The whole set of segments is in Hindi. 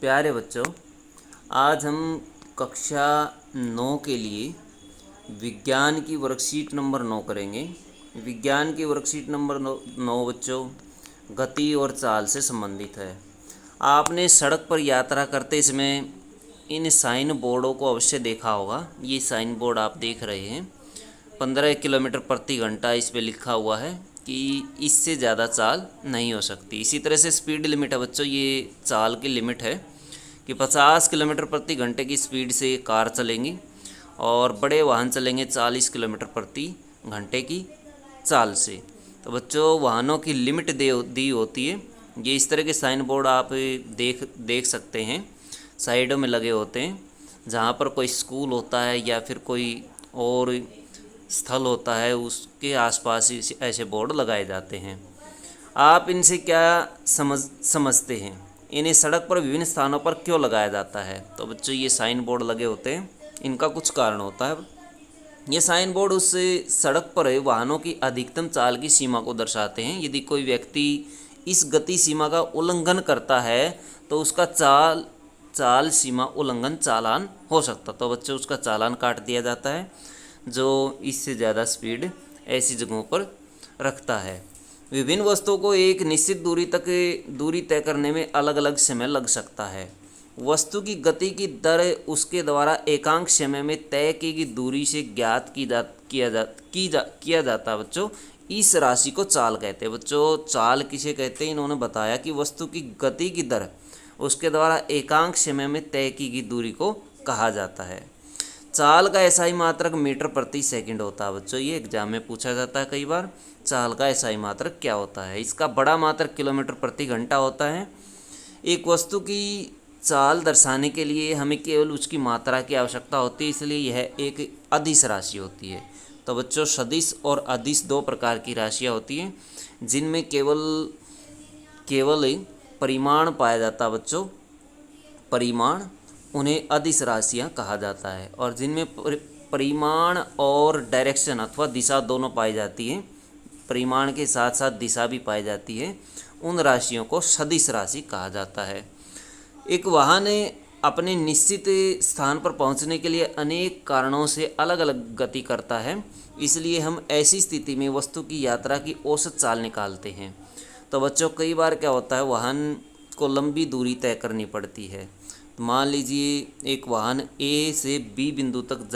प्यारे बच्चों, आज हम कक्षा 9 के लिए विज्ञान की वर्कशीट नंबर 9 करेंगे। विज्ञान की वर्कशीट नंबर 9 बच्चों गति और चाल से संबंधित है। आपने सड़क पर यात्रा करते समय इन साइन बोर्डों को अवश्य देखा होगा। ये साइन बोर्ड आप देख रहे हैं, 15 किलोमीटर प्रति घंटा इस पे लिखा हुआ है कि इससे ज़्यादा चाल नहीं हो सकती। इसी तरह से स्पीड लिमिट है बच्चों, ये चाल की लिमिट है कि 50 किलोमीटर प्रति घंटे की स्पीड से कार चलेंगी और बड़े वाहन चलेंगे 40 किलोमीटर प्रति घंटे की चाल से। तो बच्चों, वाहनों की लिमिट दी होती है। ये इस तरह के साइन बोर्ड आप देख सकते हैं, साइडों में लगे होते हैं। जहाँ पर कोई स्कूल होता है या फिर कोई और स्थल होता है, उसके आसपास ऐसे बोर्ड लगाए जाते हैं। आप इनसे क्या समझते हैं? इन्हें सड़क पर विभिन्न स्थानों पर क्यों लगाया जाता है? तो बच्चों, ये साइन बोर्ड लगे होते हैं, इनका कुछ कारण होता है। ये साइन बोर्ड उस सड़क पर वाहनों की अधिकतम चाल की सीमा को दर्शाते हैं। यदि कोई व्यक्ति इस गति सीमा का उल्लंघन करता है तो उसका चाल सीमा उल्लंघन चालान हो सकता। तो बच्चों, उसका चालान काट दिया जाता है जो इससे ज़्यादा स्पीड ऐसी जगहों पर रखता है। विभिन्न वस्तुओं को एक निश्चित दूरी तय करने में अलग अलग समय लग सकता है। वस्तु की गति की दर उसके द्वारा एकांक समय में तय की गई दूरी से ज्ञात किया जाता है बच्चों। इस राशि को चाल कहते हैं। बच्चों, चाल किसे कहते हैं? इन्होंने बताया कि वस्तु की गति की दर उसके द्वारा एकांक समय में तय की गई दूरी को कहा जाता है। चाल का एसआई मात्रक मीटर प्रति सेकंड होता है। बच्चों, ये एग्जाम में पूछा जाता है कई बार। चाल का एसआई मात्रक क्या होता है? इसका बड़ा मात्रक किलोमीटर प्रति घंटा होता है। एक वस्तु की चाल दर्शाने के लिए हमें केवल उसकी मात्रा की आवश्यकता होती है, इसलिए यह एक अदिश राशि होती है। तो बच्चों, सदिश और अदिश दो प्रकार की राशियाँ होती हैं जिनमें केवल परिमाण पाया जाता है बच्चों। परिमाण, उन्हें अदिश राशियाँ कहा जाता है। और जिनमें परिमाण और डायरेक्शन अथवा दिशा दोनों पाई जाती है, परिमाण के साथ साथ दिशा भी पाई जाती है, उन राशियों को सदिश राशि कहा जाता है। एक वाहन अपने निश्चित स्थान पर पहुंचने के लिए अनेक कारणों से अलग अलग गति करता है, इसलिए हम ऐसी स्थिति में वस्तु की यात्रा की औसत चाल निकालते हैं। तो बच्चों, कई बार क्या होता है, वाहन को लंबी दूरी तय करनी पड़ती है। मान लीजिए एक वाहन ए से बी बिंदु तक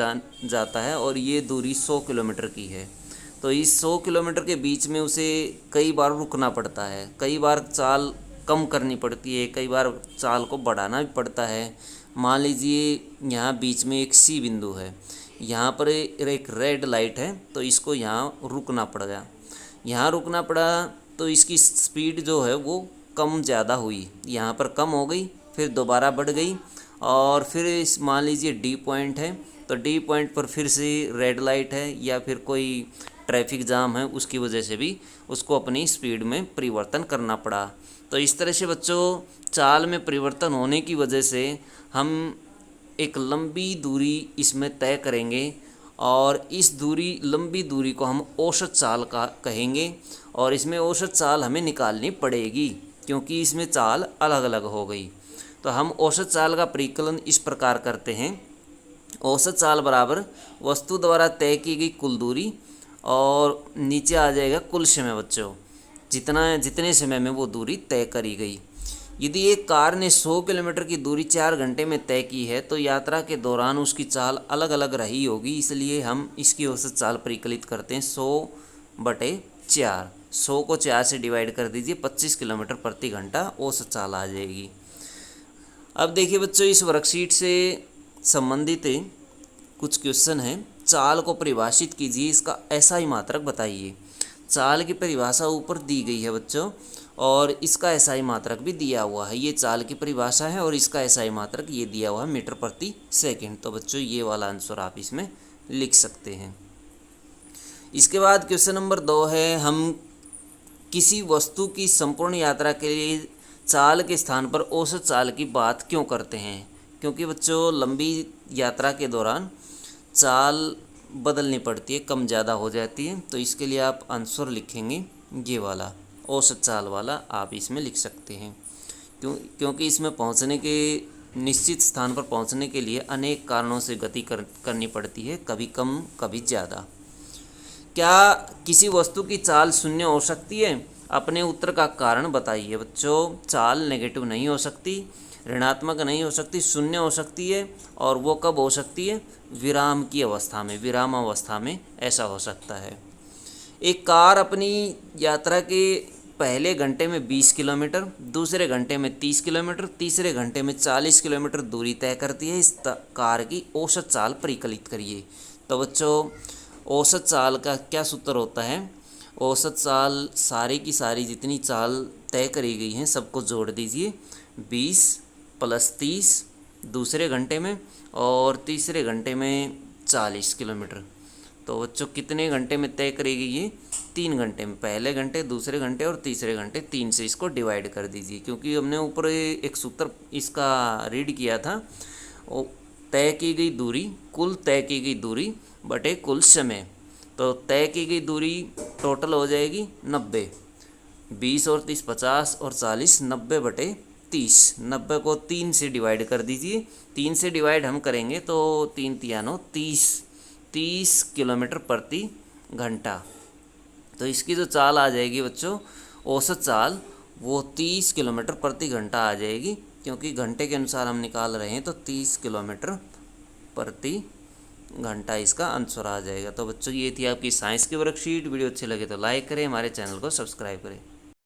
जाता है और ये दूरी 100 किलोमीटर की है। तो इस 100 किलोमीटर के बीच में उसे कई बार रुकना पड़ता है, कई बार चाल कम करनी पड़ती है, कई बार चाल को बढ़ाना भी पड़ता है। मान लीजिए यहाँ बीच में एक सी बिंदु है, यहाँ पर एक रेड लाइट है, तो इसको यहाँ रुकना पड़ेगा। यहाँ रुकना पड़ा तो इसकी स्पीड जो है वो कम ज़्यादा हुई, यहाँ पर कम हो गई, फिर दोबारा बढ़ गई। और फिर इस मान लीजिए डी पॉइंट है, तो डी पॉइंट पर फिर से रेड लाइट है या फिर कोई ट्रैफिक जाम है, उसकी वजह से भी उसको अपनी स्पीड में परिवर्तन करना पड़ा। तो इस तरह से बच्चों, चाल में परिवर्तन होने की वजह से हम एक लंबी दूरी इसमें तय करेंगे और इस लंबी दूरी को हम औसत चाल का कहेंगे। और इसमें औसत चाल हमें निकालनी पड़ेगी क्योंकि इसमें चाल अलग अलग हो गई। तो हम औसत चाल का परिकलन इस प्रकार करते हैं। औसत चाल बराबर वस्तु द्वारा तय की गई कुल दूरी और नीचे आ जाएगा कुल समय बच्चों, जितने समय में वो दूरी तय करी गई। यदि एक कार ने 100 किलोमीटर की दूरी 4 घंटे में तय की है तो यात्रा के दौरान उसकी चाल अलग अलग रही होगी, इसलिए हम इसकी औसत चाल परिकलित करते हैं 100/4। 100 को 4 से डिवाइड कर दीजिए, 25 किलोमीटर प्रति घंटा औसत चाल आ जाएगी। अब देखिए बच्चों, इस वर्कशीट से संबंधित कुछ क्वेश्चन हैं। चाल को परिभाषित कीजिए, इसका एसआई मात्रक बताइए। चाल की परिभाषा ऊपर दी गई है बच्चों और इसका एसआई मात्रक भी दिया हुआ है। ये चाल की परिभाषा है और इसका एसआई मात्रक ये दिया हुआ है मीटर प्रति सेकंड। तो बच्चों, ये वाला आंसर आप इसमें लिख सकते हैं। इसके बाद क्वेश्चन नंबर 2 है, हम किसी वस्तु की संपूर्ण यात्रा के लिए चाल के स्थान पर औसत चाल की बात क्यों करते हैं? क्योंकि बच्चों, लंबी यात्रा के दौरान चाल बदलनी पड़ती है, कम ज़्यादा हो जाती है। तो इसके लिए आप आंसर लिखेंगे ये वाला, औसत चाल वाला आप इसमें लिख सकते हैं। क्योंकि इसमें पहुंचने के निश्चित स्थान पर पहुंचने के लिए अनेक कारणों से गति करनी पड़ती है, कभी कम कभी ज़्यादा। क्या किसी वस्तु की चाल शून्य हो सकती है? अपने उत्तर का कारण बताइए बच्चों। चाल नेगेटिव नहीं हो सकती, ऋणात्मक नहीं हो सकती, शून्य हो सकती है। और वो कब हो सकती है? विराम की अवस्था में, विराम अवस्था में ऐसा हो सकता है। एक कार अपनी यात्रा के पहले घंटे में 20 किलोमीटर, दूसरे घंटे में 30 किलोमीटर, तीसरे घंटे में 40 किलोमीटर दूरी तय करती है। इस कार की औसत चाल परिकलित करिए। तो बच्चों औसत चाल का क्या सूत्र होता है? औसत चाल सारी की सारी जितनी चाल तय करी गई हैं सबको जोड़ दीजिए। 20 + 30 दूसरे घंटे में और तीसरे घंटे में 40 किलोमीटर। तो बच्चों कितने घंटे में तय करेगी ये? 3 घंटे में। पहले घंटे, दूसरे घंटे और तीसरे घंटे, 3 से इसको डिवाइड कर दीजिए, क्योंकि हमने ऊपर एक सूत्र इसका रीड किया था। तय की गई दूरी, कुल तय की गई दूरी बटे कुल समय। तो तय की गई दूरी टोटल हो जाएगी 90। 20 और 30 50 और 40, 90 बटे 30। 90 को 3 से डिवाइड कर दीजिए। 3 से डिवाइड हम करेंगे तो 3 तियानो 30 किलोमीटर प्रति घंटा। तो इसकी जो चाल आ जाएगी बच्चों, औसत चाल, वो 30 किलोमीटर प्रति घंटा आ जाएगी, क्योंकि घंटे के अनुसार हम निकाल रहे हैं। तो 30 किलोमीटर प्रति घंटा इसका आंसर आ जाएगा। तो बच्चों ये थी आपकी साइंस की वर्कशीट। वीडियो अच्छी लगे तो लाइक करें, हमारे चैनल को सब्सक्राइब करें।